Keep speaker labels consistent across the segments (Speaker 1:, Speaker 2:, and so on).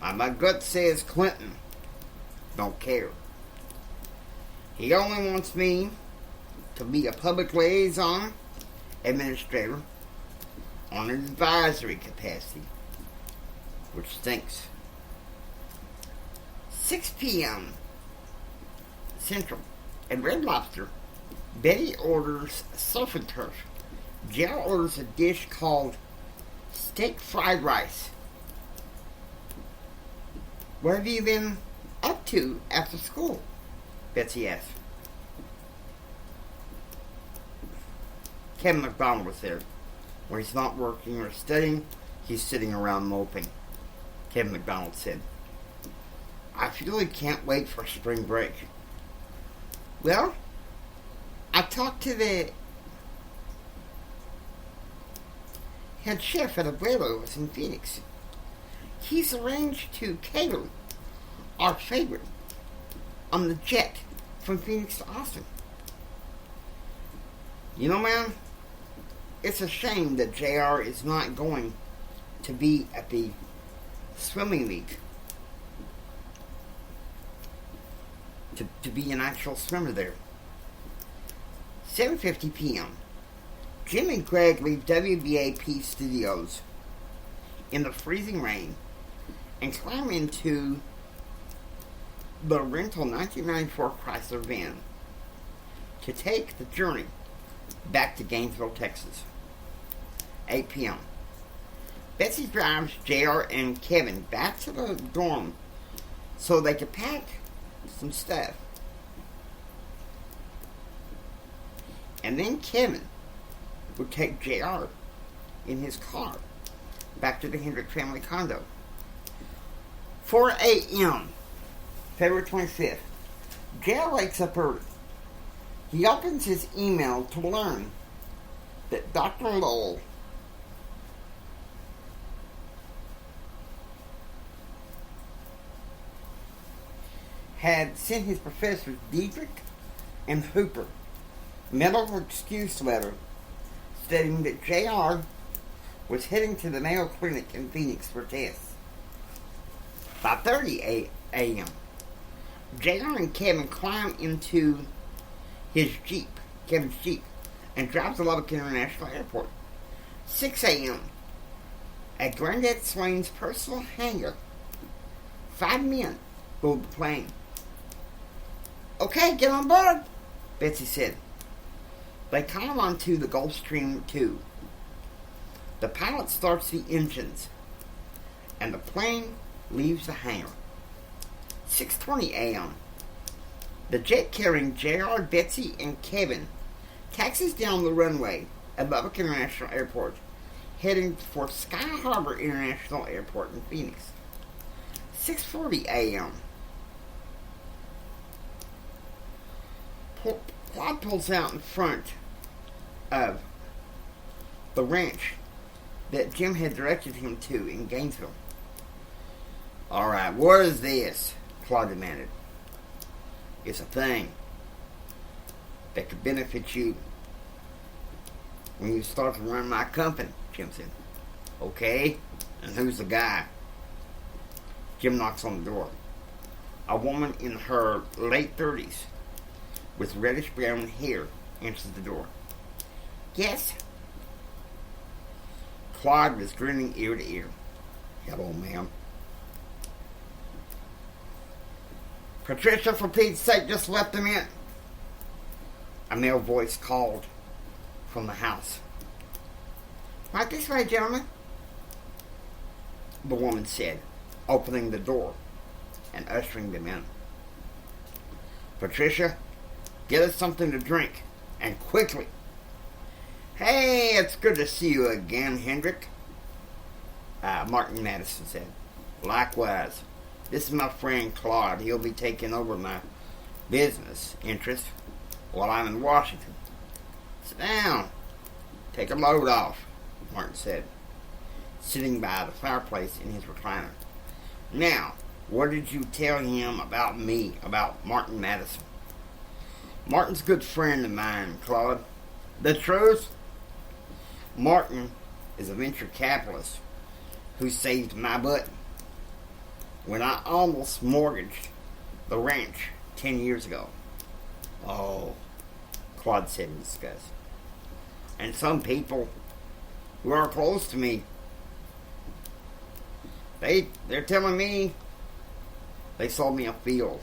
Speaker 1: My gut says Clinton. Don't care. He only wants me to be a public liaison administrator on an advisory capacity, which stinks. 6 p.m. Central. At Red Lobster, Betty orders surf and turf. Jill orders a dish called steak fried rice. What have you been up to after school? Betsy asked. Kevin McDonald was there. When he's not working or studying, he's sitting around moping. Kevin McDonald said, I really can't wait for spring break. Well, I talked to the head chef at Abuelo's in Phoenix. He's arranged to cater our favorite on the jet from Phoenix to Austin. You know, man, it's a shame that JR is not going to be at the swimming meet. To be an actual swimmer there. 7:50 p.m. Jim and Greg leave WBAP studios in the freezing rain and climb into the rental 1994 Chrysler van to take the journey back to Gainesville, Texas. 8 p.m. Betsy drives JR and Kevin back to the dorm so they could pack some stuff. And then Kevin would take JR in his car back to the Hendrick family condo. 4 a.m. February 25th. JR wakes up early. He opens his email to learn that Dr. Lowell had sent his professors Diedrich and Hooper medical excuse letter stating that JR was heading to the Mayo Clinic in Phoenix for tests. 5:30 a.m. JR and Kevin climb into his Jeep, Kevin's Jeep, and drive to Lubbock International Airport. 6 a.m. At Granddad Swain's personal hangar, 5 men board the plane. Okay, get on board, Betsy said. They climb onto the Gulfstream II. The pilot starts the engines, and the plane leaves the hangar. 6:20 a.m. The jet carrying JR, Betsy, and Kevin taxis down the runway at Lubbock International Airport, heading for Sky Harbor International Airport in Phoenix. 6:40 a.m. Claude pulls out in front of the ranch that Jim had directed him to in Gainesville. Alright, what is this? Claude demanded. It's a thing that could benefit you when you start to run my company, Jim said. Okay, and who's the guy? Jim knocks on the door. A woman in her late 30s with reddish brown hair answers the door. Yes? Claude was grinning ear to ear. Hello, ma'am. Patricia, for Pete's sake, just let them in. A male voice called from the house. Right this way, gentlemen, the woman said, opening the door and ushering them in. Patricia, get us something to drink, and quickly. Hey, it's good to see you again, Hendrick. Martin Madison said. Likewise. This is my friend Claude. He'll be taking over my business interest while I'm in Washington. Sit down. Take a load off, Martin said, sitting by the fireplace in his recliner. Now, what did you tell him about me, about Martin Madison? Martin's a good friend of mine, Claude. The truth? Martin is a venture capitalist who saved my butt. when I almost mortgaged the ranch 10 years ago. Oh, Claude said in disgust. And some people who are close to me, they're telling me they sold me a field.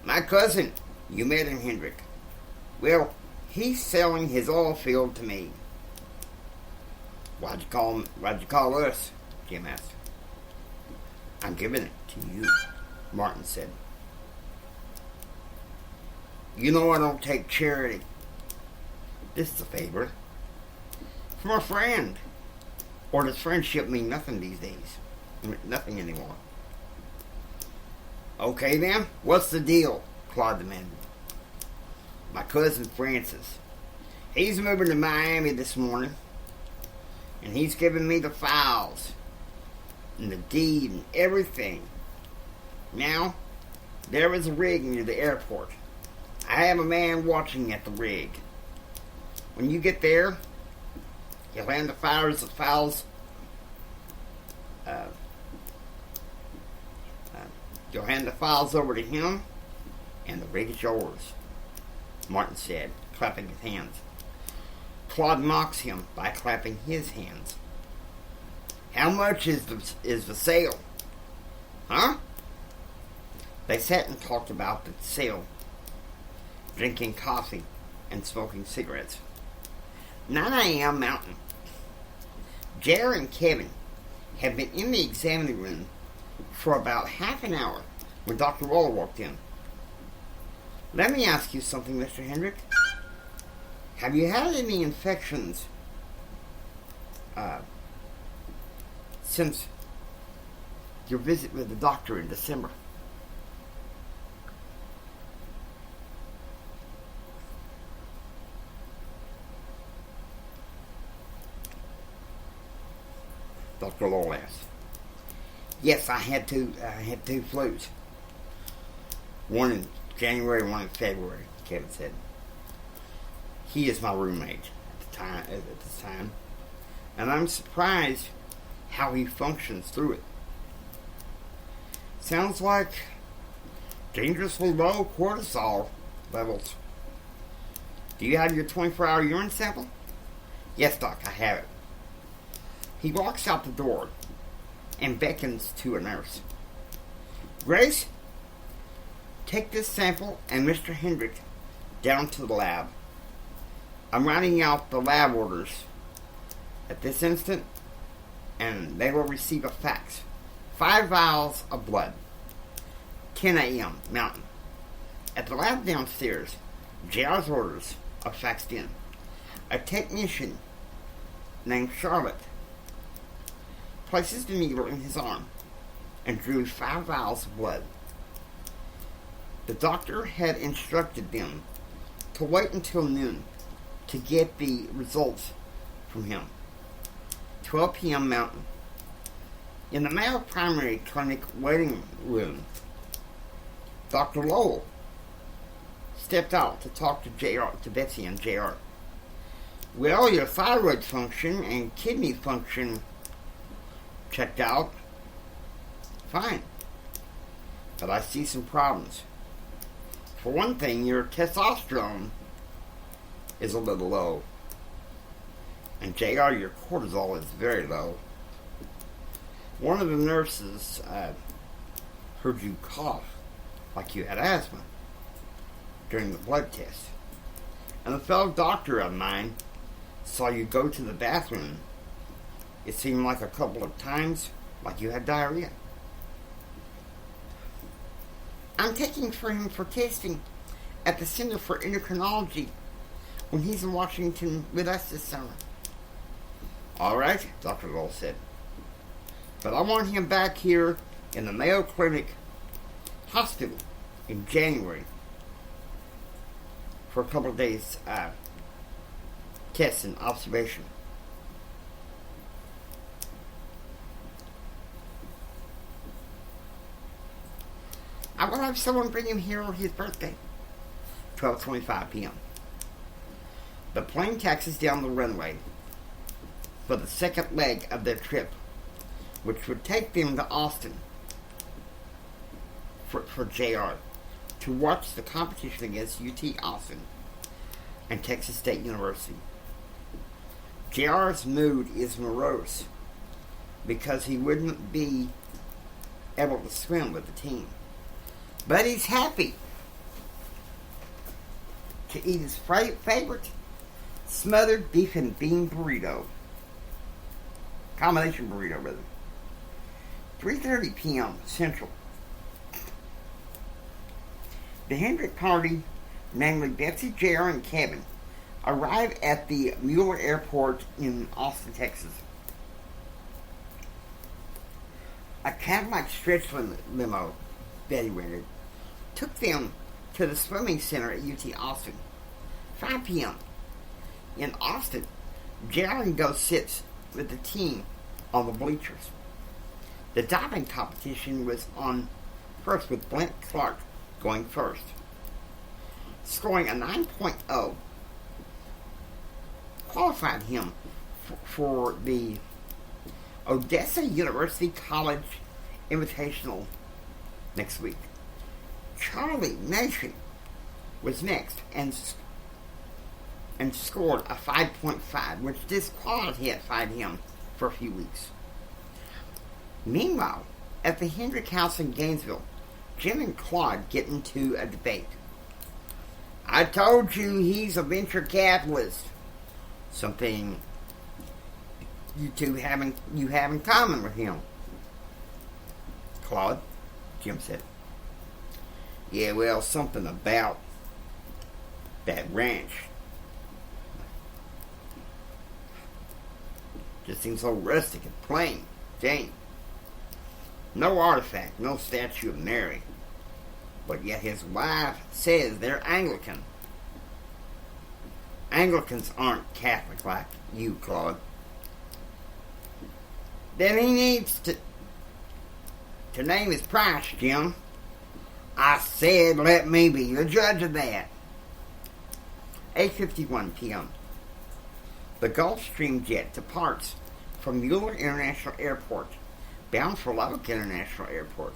Speaker 1: My cousin, you met him, Hendrick. Well, he's selling his oil field to me. Why'd you call us? Jim asked. I'm giving it to you, Martin said. You know I don't take charity. This is a favor. From a friend. Or does friendship mean nothing these days? Nothing anymore. Okay then, what's the deal? Claude demanded. My cousin Francis. He's moving to Miami this morning. And he's giving me the files. And the deed and everything. Now, there is a rig near the airport. I have a man watching at the rig. When you get there, you'll hand the files. You'll hand the files over to him, and the rig is yours, Martin said, clapping his hands. Claude mocks him by clapping his hands. How much is the sale? Huh? They sat and talked about the sale, drinking coffee and smoking cigarettes. 9 a.m. Mountain. Jer and Kevin had been in the examining room for about half an hour when Dr. Waller walked in. Let me ask you something, Mr. Hendrick. Have you had any infections since your visit with the doctor in December? Dr. Lowell asked. Yes, I had two flus. One in January, one in February, Kevin said. He is my roommate at this time, and I'm surprised how he functions through it. Sounds like dangerously low cortisol levels. Do you have your 24-hour urine sample? Yes, Doc, I have it. He walks out the door and beckons to a nurse. Grace, take this sample and Mr. Hendrick down to the lab. I'm writing out the lab orders at this instant, and they will receive a fax. 5 vials of blood. 10 a.m. Mountain. At the lab downstairs, JR's orders are faxed in. A technician named Charlotte places the needle in his arm and drew 5 vials of blood. The doctor had instructed them to wait until noon to get the results from him. 12 p.m. Mountain. In the Mayo Primary Clinic waiting room, Dr. Lowell stepped out to talk to Betsy and JR. Well, your thyroid function and kidney function checked out. Fine. But I see some problems. For one thing, your testosterone is a little low. And JR, your cortisol is very low. One of the nurses heard you cough like you had asthma during the blood test. And a fellow doctor of mine saw you go to the bathroom. It seemed like a couple of times like you had diarrhea. I'm taking for him for testing at the Center for Endocrinology when he's in Washington with us this summer. All right, Dr. Lowell said. But I want him back here in the Mayo Clinic Hospital in January for a couple of days tests and observation. I will have someone bring him here on his birthday, 12:25 p.m. The plane taxis down the runway for the second leg of their trip, which would take them to Austin. for JR to watch the competition against UT Austin and Texas State University. JR's mood is morose because he wouldn't be able to swim with the team. But he's happy to eat his favorite smothered beef and bean burrito. Combination burrito, rather. 3:30 p.m. Central. The Hendrick party, namely Betsy, JR, and Kevin, arrive at the Mueller Airport in Austin, Texas. A Cadillac stretch limo, Betty rented, took them to the swimming center at UT Austin. 5 p.m. In Austin, Jaron goes sits with the team on the bleachers. The diving competition was on first with Brent Clark going first, scoring a 9.0 qualified him for the Odessa University College Invitational next week. Charlie Nation was next and scored a 5.5, which disqualified him for a few weeks. Meanwhile, at the Hendrick House in Gainesville, Jim and Claude get into a debate. I told you he's a venture capitalist. Something you have in common with him. Claude, Jim said. Yeah, well, something about that ranch. Just seems so rustic and plain, Jane. No artifact, no statue of Mary. But yet his wife says they're Anglican. Anglicans aren't Catholic like you, Claude. Then he needs to name his price, Jim. I said let me be the judge of that. 8:51 p.m. The Gulfstream jet departs from Mueller International Airport, bound for Lubbock International Airport.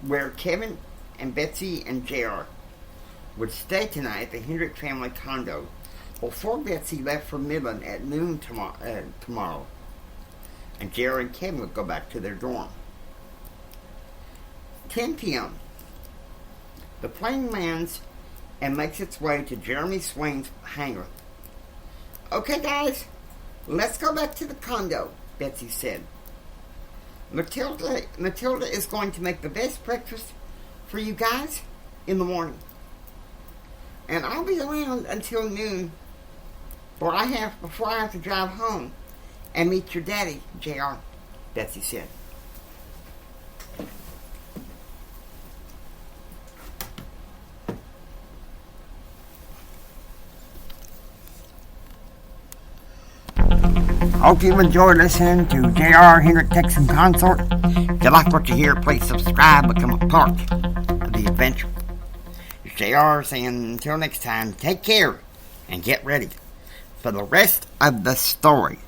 Speaker 1: Where Kevin and Betsy and JR would stay tonight at the Hendrick family condo before Betsy left for Midland at noon tomorrow. And JR and Kevin would go back to their dorm. 10 p.m. The plane lands and makes its way to Jeremy Swain's hangar. Okay, guys, let's go back to the condo, Betsy said. Matilda is going to make the best breakfast for you guys in the morning. And I'll be around until noon before I have to drive home and meet your daddy, JR, Betsy said. Hope you enjoyed listening to J.R. Hendrick Texan Consort. If you like what you hear, please subscribe, become a part of the adventure. It's J.R. saying until next time, take care and get ready for the rest of the story.